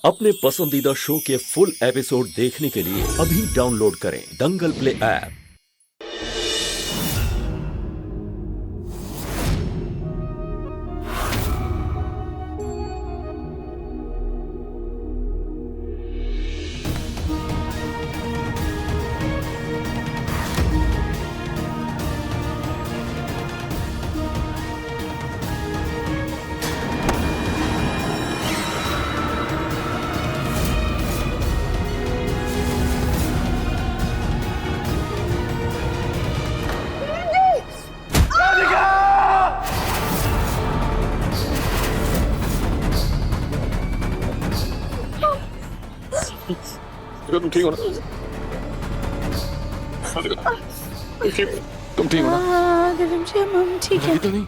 अपने पसंदीदा शो के फुल एपिसोड देखने के लिए अभी डाउनलोड करें दंगल प्ले ऐप। तुम ठीक हो ना? तुम ठीक हो ना? हाँ, हम ठीक है। तो नहीं?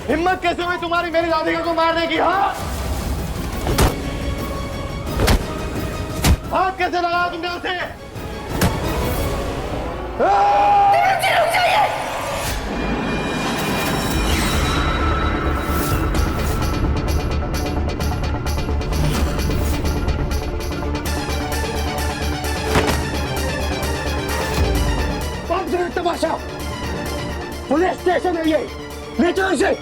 हिम्मत कैसे हुई तुम्हारी मेरी राधिका को मारने की? हाँ, हाथ कैसे लगाया तुमने उसे? तमाशा पुलिस स्टेशन है ये, ले चलो इसे।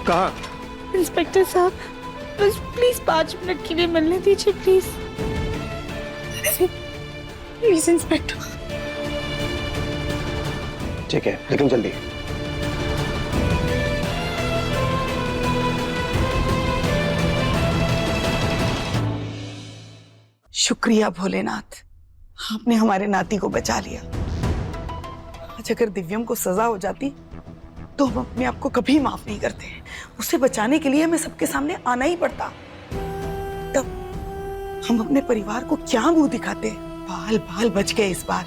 कहाँ? इंस्पेक्टर साहब, बस प्लीज 5 मिनट के लिए मिलने दीजिए, प्लीज प्लीज इंस्पेक्टर। ठीक है, लेकिन जल्दी। शुक्रिया भोलेनाथ, आपने हमारे नाती को बचा लिया। आज अगर दिव्यम को सजा हो जाती तो हम अपने आप को कभी माफ नहीं करते। उसे बचाने के लिए हमें सबके सामने आना ही पड़ता। तब हम अपने परिवार को क्या मुंह दिखाते? बाल बाल बच गए इस बार,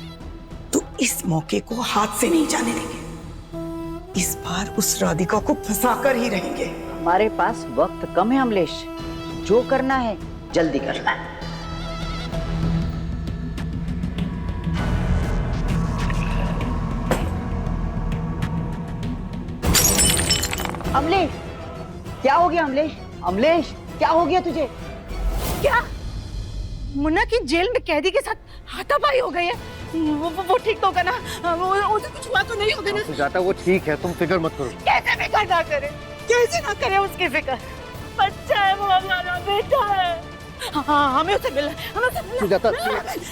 तो इस मौके को हाथ से नहीं जाने देंगे। इस बार उस राधिका को फंसाकर ही रहेंगे। हमारे पास वक्त कम है अमलेश, जो करना है जल्दी करना है। अमलेश, क्या हो गया? अमलेश, अमलेश, क्या हो गया तुझे? क्या मुन्ना की जेल में कैदी के साथ हाथापाई हो गई है? वो ठीक तो होगा ना? उसे कुछ हुआ तो नहीं होगा ना? सुजाता, वो ठीक है, तुम फिक्र मत करो। कैसे फिक्र ना करे? कैसे ना करे उसकी फिक्र? बच्चा है वो, हमारा बेटा है। हाँ, हमें उसे मिला, हमें उसे मिला। सुजाता,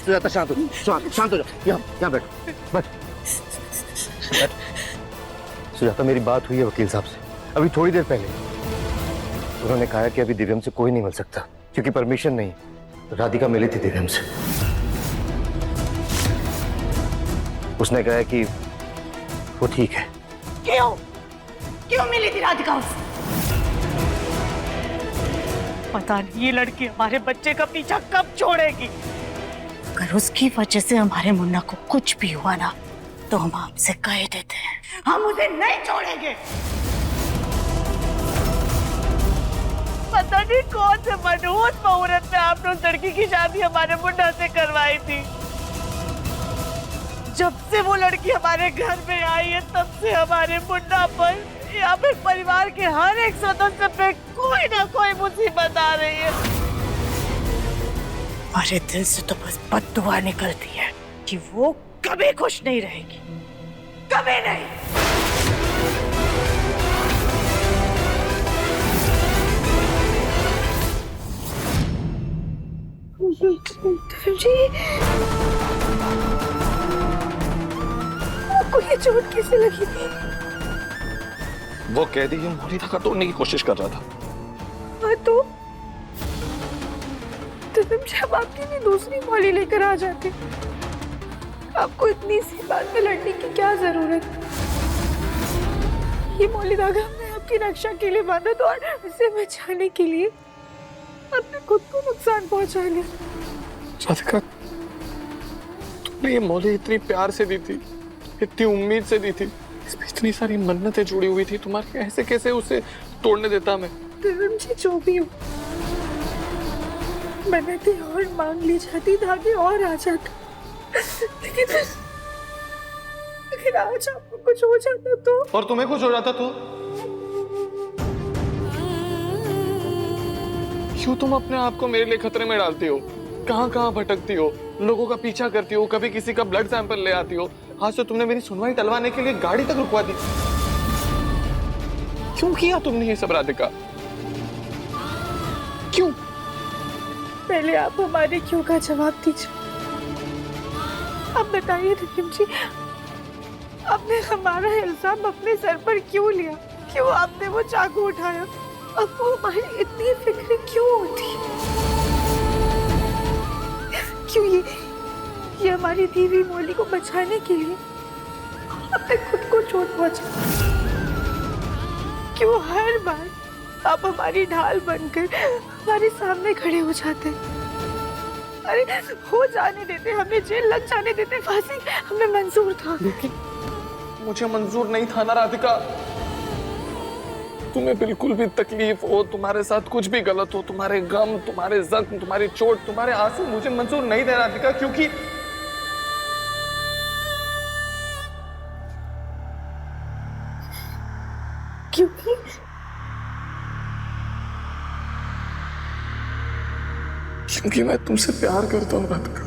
सुजाता शांत हो, शांत हो जाओ। यहाँ बैठो, बैठ। सुजाता, मेरी बात हुई है वकील साहब से अभी थोड़ी देर पहले। उन्होंने कहा कि अभी दिव्यम से कोई नहीं मिल सकता क्योंकि परमिशन नहीं। राधिका मिली थी दिव्यम से। उसने कहा कि वो ठीक है। क्यों मिली थी राधिका उससे? पता नहीं ये लड़की हमारे बच्चे का पीछा कब छोड़ेगी। अगर उसकी वजह से हमारे मुन्ना को कुछ भी हुआ ना, तो हम आपसे कह देते हैं, हम उसे नहीं छोड़ेंगे। पता नहीं कौन से मनहूस मुहूर्त में आपने उस लड़की की शादी हमारे मुन्ना से करवाई थी। जब से वो लड़की हमारे घर में आई है, तब से हमारे मुन्ना पर या फिर परिवार के हर एक सदस्य पे कोई ना कोई मुसीबत आ रही है। हमारे दिल से तो बस बद्दुआ निकलती है कि वो कभी खुश नहीं रहेगी, कभी नहीं। जी, आपको ये चोट कैसे लगी थी? वो कैदी ही मोरी धक्का तोड़ने की कोशिश कर रहा था। हाँ तो जब आपके लिए दूसरी मौली लेकर आ जाते, आपको इतनी सी बात में लड़ने की क्या जरूरत? ये मौली धागा हमने आपकी रक्षा के लिए बांधा था और उसे बचाने के लिए आपने खुद को नुकसान पहुंचा लिया। राधिका, तुमने ये मौली इतनी प्यार से दी थी, इतनी उम्मीद से दी थी, इसमें इतनी सारी मन्नतें जुड़ी हुई थी तुम्हारी, ऐसे कैसे उसे तोड़ने देता मैं? दिव्यम जी जो भी हो, मन्नतें और मांग ली जाती, धागे और आ जाते, लेकिन आज आपको कुछ हो जाता तो? और तुम्हें कुछ हो जाता तो? क्यों तुम अपने आप को मेरे लिए खतरे में डालती हो? कहाँ कहाँ भटकती हो, लोगों का पीछा करती हो, कभी किसी का ब्लड सैंपल ले आती हो। आज तो तुमने मेरी सुनवाई टलवाने के लिए गाड़ी तक रुकवा दी। क्यों किया तुमने ये सब राधिका? क्यों? पहले आप हमारे क्यों का जवाब दीजिए। अब बताइए दिव्यम जी, आपने हमारा इल्जाम अपने सर पर क्यों लिया? क्यों आपने वो चाकू उठाया? आपको हमारी इतनी फिक्र क्यों होती? क्यों ये हमारी दी हुई मोली को बचाने के लिए आपने खुद को चोट पहुंचा? क्यों हर बार आप हमारी ढाल बनकर हमारे सामने खड़े हो जाते? अरे हो जाने देते, हमें जेल लग जाने देते, फांसी हमें मंजूर था। लेकिन मुझे मंजूर नहीं था ना राधिका। तुम्हें बिल्कुल भी तकलीफ हो, तुम्हारे साथ कुछ भी गलत हो, तुम्हारे गम, तुम्हारे जख्म, तुम्हारी चोट, तुम्हारे आंसू मुझे मंजूर नहीं थे राधिका, क्योंकि क्योंकि मैं तुमसे प्यार करता हूँ Radhika.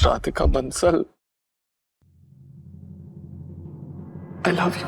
Radhika Bansal, I love you.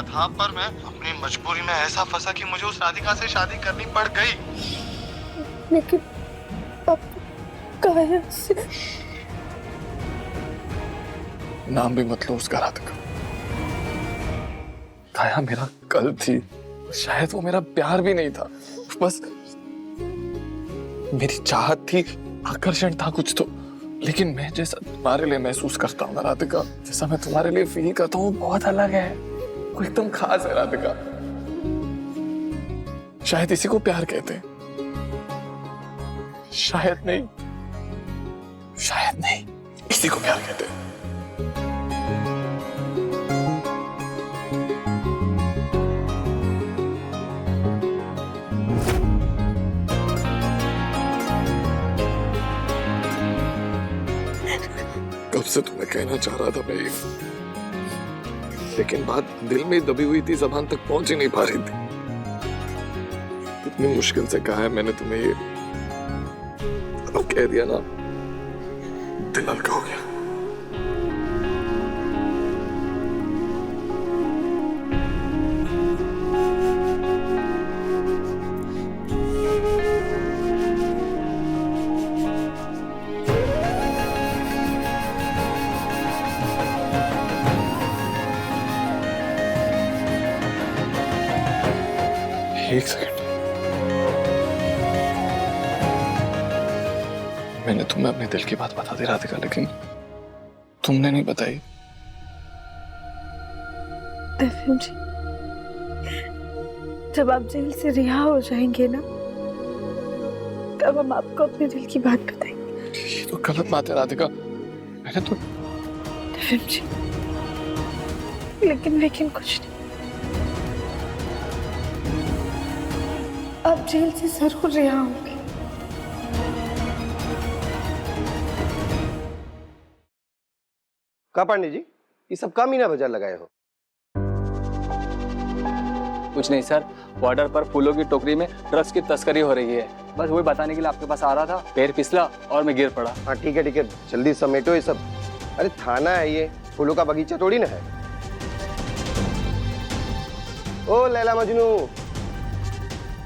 था, पर मैं अपनी मजबूरी में ऐसा फंसा कि मुझे उस राधिका से शादी करनी पड़ गई। लेकिन अब काया से नाम भी मत लो उसका राधिका। काया मेरा कल थी, शायद वो मेरा प्यार भी नहीं था, बस मेरी चाहत थी, आकर्षण था कुछ तो। लेकिन मैं जैसा तुम्हारे लिए महसूस करता हूँ ना राधिका, जैसा मैं तुम्हारे लिए फील करता हूँ, बहुत अलग है, वो एकदम खास है राधिका। शायद इसी को प्यार कहते हैं। शायद नहीं, शायद नहीं, इसी को प्यार कहते हैं। कब से तुम्हें कहना चाह रहा था मैं ये, लेकिन बात दिल में दबी हुई थी, जबान तक पहुंच ही नहीं पा रही थी। इतनी मुश्किल से कहा है मैंने तुम्हें ये, अब कह दिया ना, दिल हल्का हो गया। एक सेकंड, मैंने तुम्हें अपने दिल की बात बता दी राधिका, लेकिन तुमने नहीं बताई। दिव्यम जी, जब आप जेल से रिहा हो जाएंगे ना, तब हम आपको अपने दिल की बात बताएंगे। ये तो गलत बात है राधिका, मैंने तो। दिव्यम जी, लेकिन कुछ नहीं, आप जेल से जरूर रिहा होंगे। का पांडे जी, ये सब काम ही ना बाजार लगाए हो? कुछ नहीं सर, बॉर्डर पर फूलों की टोकरी में ड्रग्स की तस्करी हो रही है, बस वही बताने के लिए आपके पास आ रहा था। पैर फिसला और मैं गिर पड़ा। हाँ ठीक है, जल्दी समेटो ये सब। अरे थाना है ये, फूलों का बगीचा थोड़ी ना है। ओ लैला मजनू,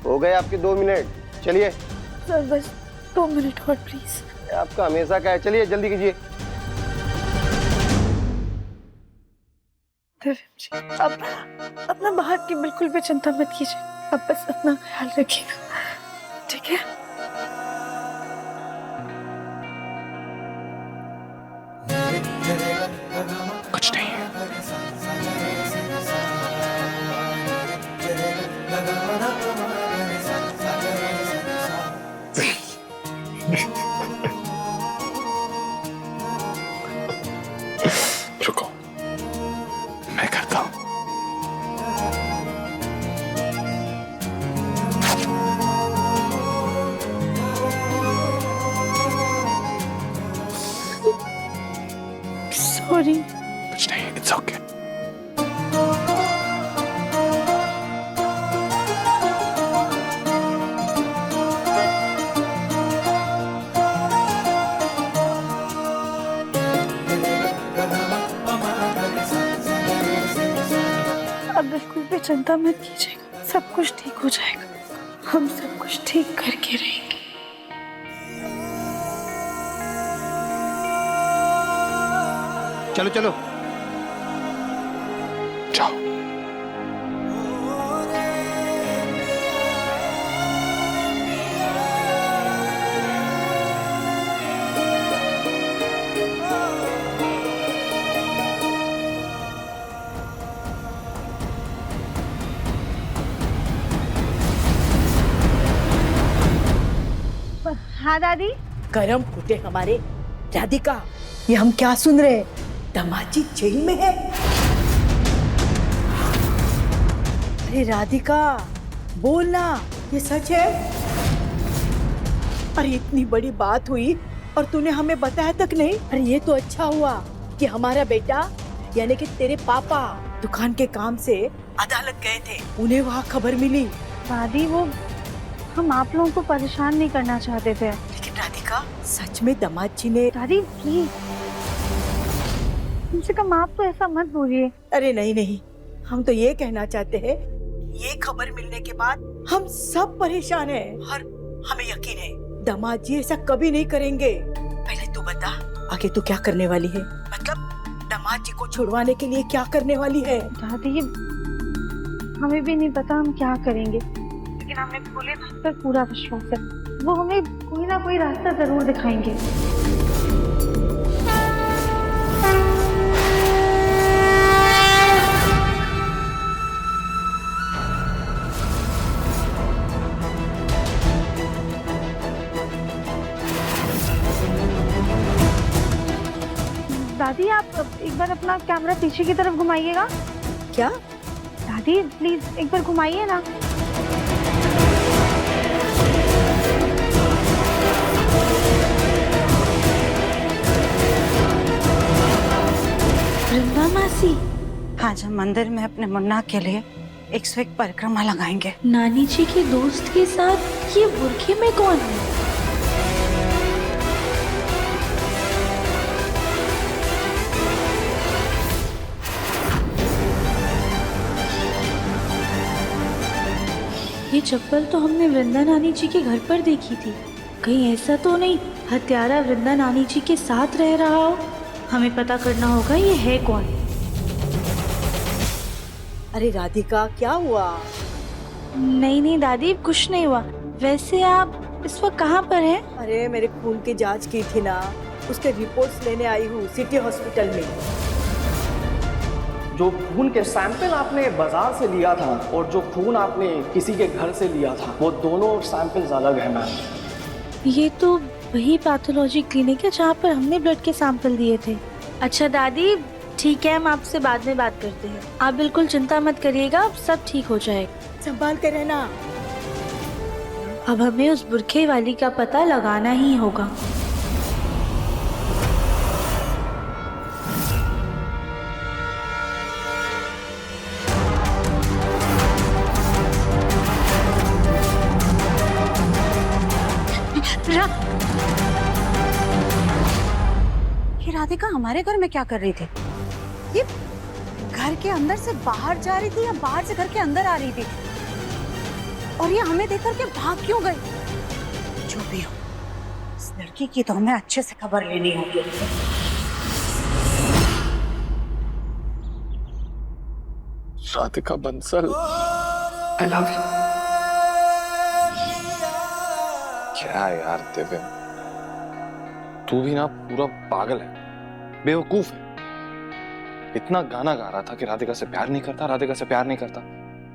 हो गए आपके 2 मिनट, चलिए। सर बस 2 मिनट और प्लीज। आपका हमेशा का है, चलिए जल्दी कीजिए। दिव्यम जी, अब अपना बाहर की बिल्कुल भी चिंता मत कीजिए, अब बस अपना ख्याल रखिएगा, ठीक है? कुछ नहीं है। रुको, मैं करता हूं। सॉरी। कुछ नहीं, इट्स ओके। अब बिल्कुल भी चिंता मत कीजिएगा, सब कुछ ठीक हो जाएगा, हम सब कुछ ठीक करके रहेंगे। चलो चलो जाओ। हाँ दादी। करम फूटे हमारे। राधिका, ये हम क्या सुन रहे हैं? दमाजी जेल में है? अरे राधिका, बोलना, ये सच है? अरे इतनी बड़ी बात हुई और तूने हमें बताया तक नहीं। अरे ये तो अच्छा हुआ कि हमारा बेटा यानी कि तेरे पापा दुकान के काम से अदालत गए थे, उन्हें वहाँ खबर मिली। दादी वो हम आप लोगों को परेशान नहीं करना चाहते थे। लेकिन राधिका, सच में दामाद जी ने? दादी प्लीज, मुझसे कम आप तो ऐसा मत बोलिए। अरे नहीं नहीं, हम तो ये कहना चाहते हैं, ये खबर मिलने के बाद हम सब परेशान हैं और हमें यकीन है दामाद जी ऐसा कभी नहीं करेंगे। पहले तू बता, आगे तू क्या करने वाली है? मतलब दामाद जी को छुड़वाने के लिए क्या करने वाली है? दादी हमें भी नहीं पता हम क्या करेंगे, लेकिन हमें भोलेनाथ पर पूरा विश्वास है, वो हमें कोई ना कोई रास्ता जरूर दिखाएंगे। दादी आप एक बार अपना कैमरा पीछे की तरफ घुमाइएगा। क्या? दादी प्लीज एक बार घुमाइए ना। वृंदा मासी, आज हम मंदिर में अपने मुन्ना के लिए 101 परिक्रमा लगाएंगे। नानी जी के दोस्त के साथ ये बुरखे में कौन है? ये चप्पल तो हमने वृंदा नानी जी के घर पर देखी थी, कहीं ऐसा तो नहीं हत्यारा वृंदा नानी जी के साथ रह रहा हो? हमें पता करना होगा ये है कौन। अरे राधिका, क्या हुआ? नहीं नहीं दादी, कुछ नहीं हुआ। वैसे आप इस वक्त कहाँ पर हैं? अरे मेरे खून की जांच की थी ना, उसके रिपोर्ट्स लेने आई हूँ सिटी हॉस्पिटल में। जो खून के सैंपल आपने बाजार से लिया था और जो खून आपने किसी के घर से लिया था, वो दोनों सैंपल्स अलग हैं मैम। ये तो वही पैथोलॉजी क्लिनिक है जहाँ पर हमने ब्लड के सैंपल दिए थे। अच्छा दादी, ठीक है, हम आपसे बाद में बात करते हैं। आप बिल्कुल चिंता मत करिएगा, सब ठीक हो जाएगा। संभाल कर रहना। अब हमें उस बुरखे वाली का पता लगाना ही होगा। ये राधिका हमारे घर में क्या कर रही थी? ये घर के अंदर से बाहर जा रही थी या बाहर से घर के अंदर आ रही थी? और ये हमें देख करके भाग क्यों गई? जो भी हो, इस लड़की की तो हमें अच्छे से खबर लेनी होगी। Radhika Bansal, I love you. क्या यार दिव्य, तू भी ना पूरा पागल है, बेवकूफ है। इतना गाना गा रहा था कि राधिका से प्यार नहीं करता, राधिका से प्यार नहीं करता।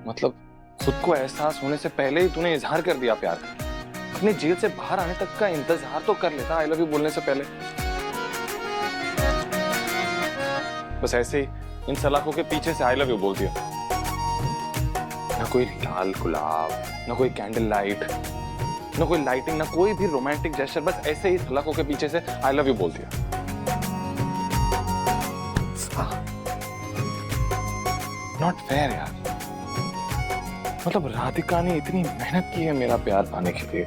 मतलब खुद को एहसास होने से पहले ही तूने इजहार कर दिया प्यार का। अपने जेल से बाहर आने तक का इंतजार तो कर लेता आई लव यू बोलने से पहले। बस ऐसे ही इन सलाखों के पीछे से आई लव यू बोल दिया। ना कोई लाल गुलाब, ना कोई कैंडल लाइट, ना कोई लाइटिंग, ना कोई भी रोमांटिक जेस्चर, बस ऐसे ही सलाखों के पीछे से आई लव यू बोल दिया। नॉट फेयर यार। मतलब राधिका ने इतनी मेहनत की है मेरा प्यार पाने के लिए,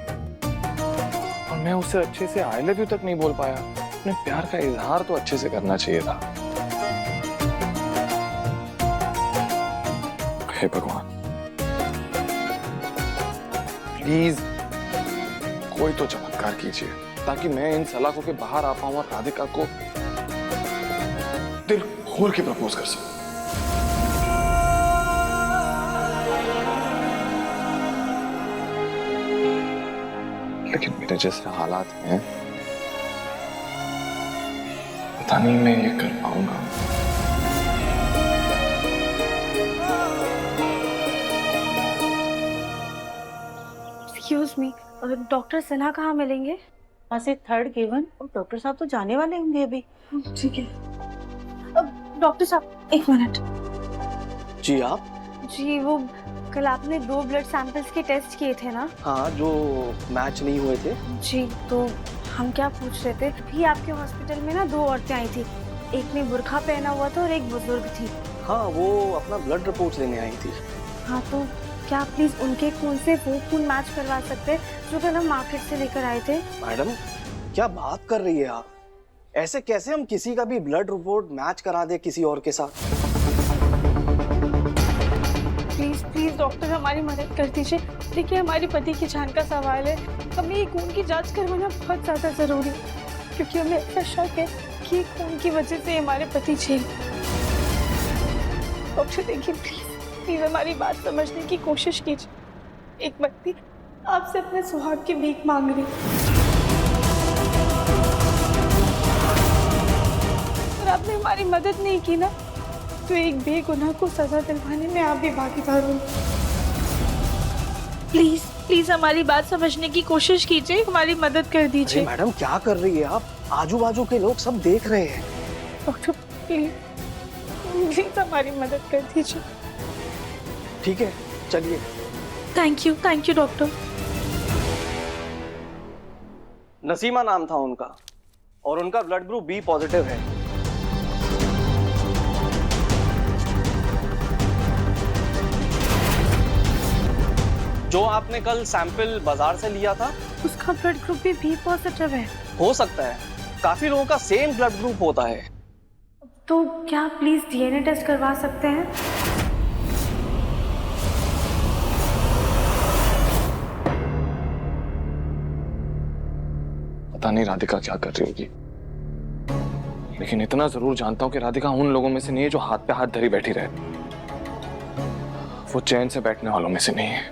और मैं उससे अच्छे से आई लव यू तक नहीं बोल पाया। अपने प्यार का इजहार तो अच्छे से करना चाहिए था। हे भगवान, प्लीज कोई तो चमत्कार कीजिए ताकि मैं इन सलाखों के बाहर आ पाऊं और राधिका को दिल खोल के प्रपोज कर सकूं। लेकिन मेरे जैसे हालात में पता नहीं मैं ये कर पाऊंगा। एक्सक्यूज मी, डॉक्टर सिन्हा कहाँ मिलेंगे? वहाँ से थर्ड केवन, और डॉक्टर साहब तो जाने वाले होंगे अभी। ठीक है। डॉक्टर साहब एक मिनट। जी आप? जी वो कल आपने 2 ब्लड सैंपल्स के टेस्ट किए थे ना? हाँ, जो मैच नहीं हुए थे। जी, तो हम क्या पूछ रहे थे, भी आपके हॉस्पिटल में ना 2 औरतें आई थी। एक ने बुर्खा पहना हुआ था और एक बुजुर्ग थी। हाँ, वो अपना ब्लड रिपोर्ट लेने आई थी। हाँ, तो क्या आप प्लीज उनके खून से वो खून मैच करवा सकते हैं जो कल हम मार्केट से लेकर आए थे? मैडम, क्या बात कर रही है आप? ऐसे कैसे हम किसी का भी ब्लड रिपोर्ट मैच करा दे किसी और के साथ? प्लीज प्लीज डॉक्टर, हमारी मदद कर दीजिए। देखिए, हमारे पति की जान का सवाल है। हमें ये खून की जांच करवाना बहुत ज्यादा जरूरी है, क्योंकि हमें ऐसा शक है कि खून की वजह से हमारे पति जेल। डॉक्टर देखिए, प्लीज प्लीज हमारी बात समझने की कोशिश कीजिए। एक व्यक्ति आपसे अपने सुहाग की भीख मांग रही, और आपने हमारी मदद नहीं की ना, तो एक बेगुनाह को सजा दिलवाने में आप भी भागीदार हो। प्लीज प्लीज हमारी बात समझने की कोशिश कीजिए, हमारी मदद कर दीजिए। मैडम, क्या कर रही है आप? आजू बाजू के लोग सब देख रहे हैं। डॉक्टर प्लीज प्लीज हमारी मदद कर दीजिए। ठीक है, चलिए। Thank you doctor. नसीमा नाम था उनका, और उनका ब्लड ग्रुप बी पॉजिटिव है। जो आपने कल सैंपल बाजार से लिया था, उसका ब्लड ग्रुप भी बी पॉजिटिव है। हो सकता है, काफी लोगों का सेम ब्लड ग्रुप होता है। तो क्या आप प्लीज डीएनए टेस्ट करवा सकते हैं? पता नहीं राधिका क्या कर रही होगी, लेकिन इतना जरूर जानता हूं कि राधिका उन लोगों में से नहीं है जो हाथ पे हाथ धरी बैठी रहे। वो चैन से बैठने वालों में से नहीं है।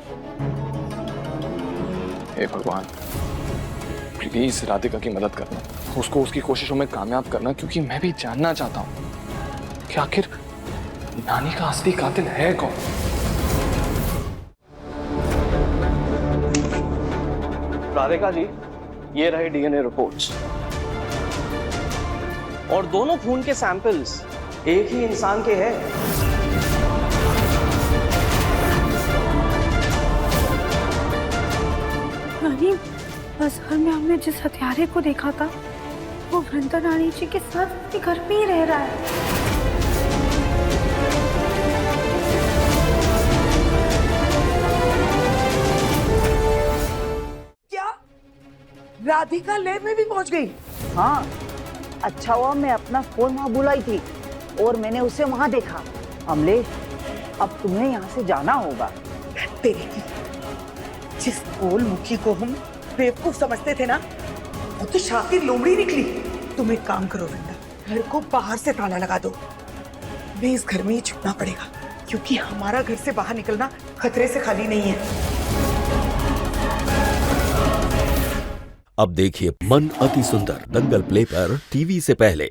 हे भगवान, प्लीज राधिका की मदद करना, उसको उसकी कोशिशों में कामयाब करना, क्योंकि मैं भी जानना चाहता हूं कि आखिर नानी का असली कातिल है कौन। राधिका जी, ये रहे डीएनए रिपोर्ट्स और दोनों खून के सैंपल्स एक ही इंसान के हैं। नानी, बाजार में हमने जिस हत्यारे को देखा था वो वृंदा रानी जी के साथ घर में ही रह रहा है। राधिका लैब में भी पहुंच गई? हाँ, अच्छा हुआ मैं अपना फोन वहां बुलाई थी और मैंने उसे वहां देखा। अमलेश, अब तुम्हें यहाँ से जाना होगा। तेरी जिस गोल मुखी को हम बेवकूफ समझते थे ना, वो तो शातिर लोमड़ी निकली। तुम एक काम करो वृंदा, घर को बाहर से ताला लगा दो। हमें इस घर में ही छुपना पड़ेगा, क्योंकि हमारा घर से बाहर निकलना खतरे से खाली नहीं है। अब देखिए मन अति सुंदर दंगल प्ले पर टीवी से पहले।